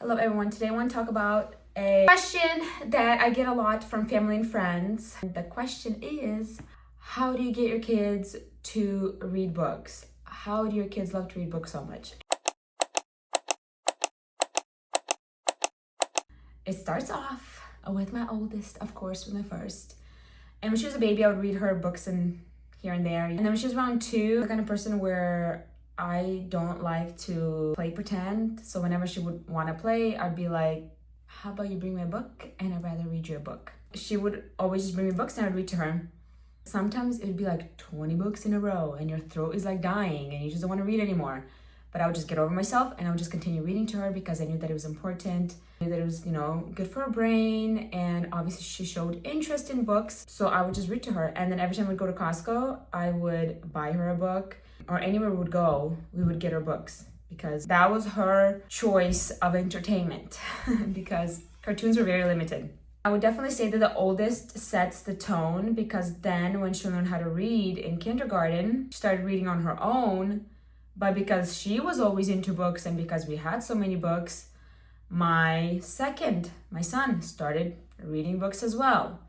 Hello everyone, today I want to talk about a question that I get a lot from family and friends. The question is, how do you get your kids to read books? How do your kids love to read books so much? It starts off with my oldest, of course, with my first. And when she was a baby, I would read her books and here and there. And then when she was around 2, I'm the kind of person where I don't like to play pretend. So whenever she would want to play, I'd be like, how about you bring me a book and I'd rather read you a book. She would always just bring me books and I'd read to her. Sometimes it'd be like 20 books in a row and your throat is like dying and you just don't want to read anymore. But I would just get over myself and I would just continue reading to her because I knew that it was important. I knew that it was, good for her brain, and obviously she showed interest in books. So I would just read to her. And then every time we'd go to Costco, I would buy her a book, or anywhere we would go, we would get her books because that was her choice of entertainment because cartoons were very limited. I would definitely say that the oldest sets the tone because then when she learned how to read in kindergarten, she started reading on her own. But because she was always into books and because we had so many books, my son started reading books as well.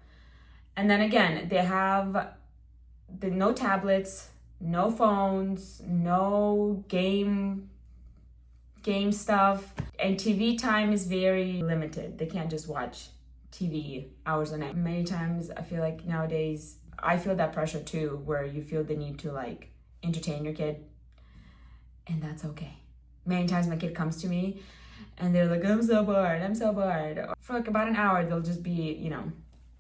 And then again, they have no tablets, no phones, no game stuff, and TV time is very limited. They can't just watch TV hours on end. Many times I feel like nowadays, I feel that pressure too, where you feel the need to entertain your kid. And that's okay. Many times my kid comes to me and they're like, I'm so bored. For about an hour, they'll just be,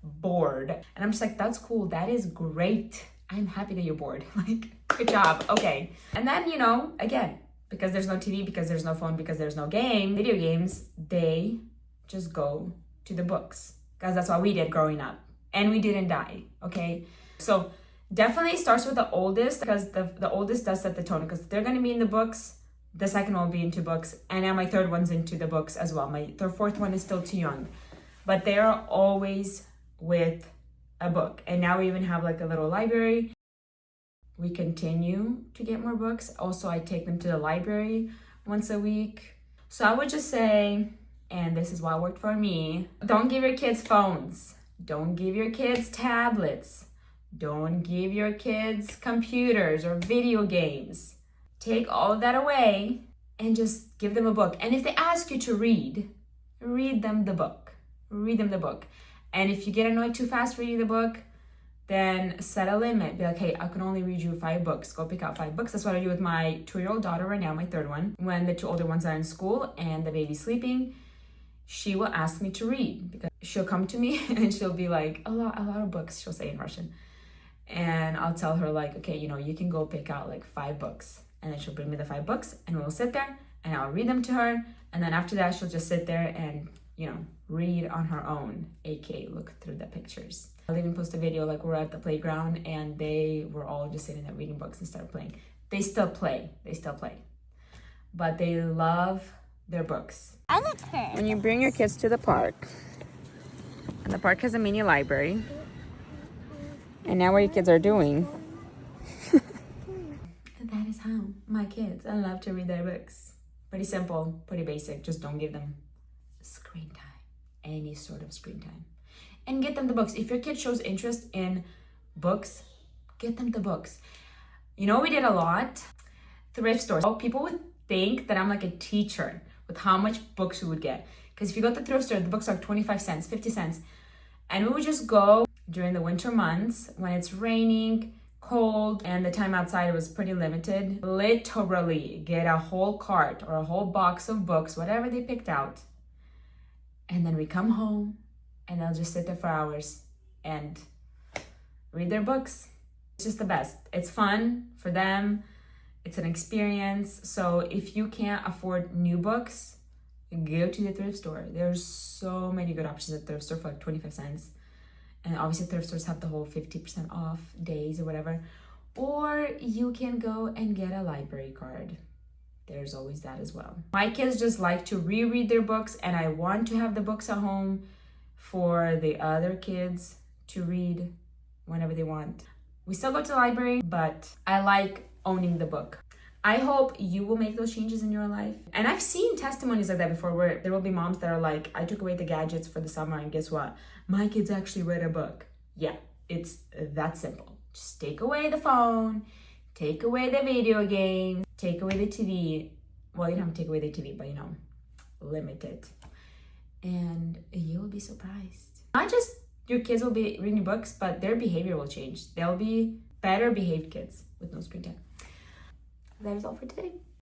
bored. And I'm just like, that's cool. That is great. I'm happy that you're bored. Good job. Okay. And then, again, because there's no TV, because there's no phone, because there's no video games, they just go to the books. Because that's what we did growing up. And we didn't die. Okay. So definitely starts with the oldest because the oldest does set the tone because they're going to be in the books. The second one will be into books. And now my third one's into the books as well. My fourth one is still too young. But they are always with a book. And now we even have a little library. We continue to get more books. Also, I take them to the library once a week. So I would just say, and this is what worked for me, don't give your kids phones. Don't give your kids tablets. Don't give your kids computers or video games. Take all of that away and just give them a book. And if they ask you to read them the book. Read them the book. And if you get annoyed too fast reading the book, then set a limit. Be like, hey, I can only read you 5 books. Go pick out 5 books. That's what I do with my 2-year-old daughter right now, my third one. When the 2 older ones are in school and the baby's sleeping, she will ask me to read because she'll come to me and she'll be like, a lot of books, she'll say in Russian. And I'll tell her okay, you can go pick out 5 books. And then she'll bring me the 5 books and we'll sit there and I'll read them to her. And then after that, she'll just sit there and, read on her own, aka look through the pictures. I'll even post a video we're at the playground and they were all just sitting there reading books and started playing. They still play. But they love their books. I look her. When you bring your kids to the park, and the park has a mini library, and now what your kids are doing. That is how my kids, I love to read their books. Pretty simple, pretty basic. Just don't give them screen time, any sort of screen time. And get them the books. If your kid shows interest in books, get them the books. We did a lot? Thrift stores. People would think that I'm a teacher with how much books we would get. Because if you go to the thrift store, the books are 25 cents, 50 cents. And we would just go during the winter months when it's raining, cold, and the time outside was pretty limited. Literally get a whole cart or a whole box of books, whatever they picked out. And then we come home and they'll just sit there for hours and read their books. It's just the best. It's fun for them. It's an experience. So if you can't afford new books, go to the thrift store. There's so many good options at the thrift store for 25 cents. And obviously thrift stores have the whole 50% off days or whatever. Or you can go and get a library card. There's always that as well. My kids just like to reread their books, and I want to have the books at home for the other kids to read whenever they want. We still go to the library, but I like owning the book. I hope you will make those changes in your life. And I've seen testimonies like that before where there will be moms that are like, I took away the gadgets for the summer and guess what? My kids actually read a book. Yeah, it's that simple. Just take away the phone, take away the video games, take away the TV. Well, you don't have to take away the TV, but limit it. And you'll be surprised. Not just your kids will be reading books, but their behavior will change. They'll be better behaved kids with no screen time. That is all for today.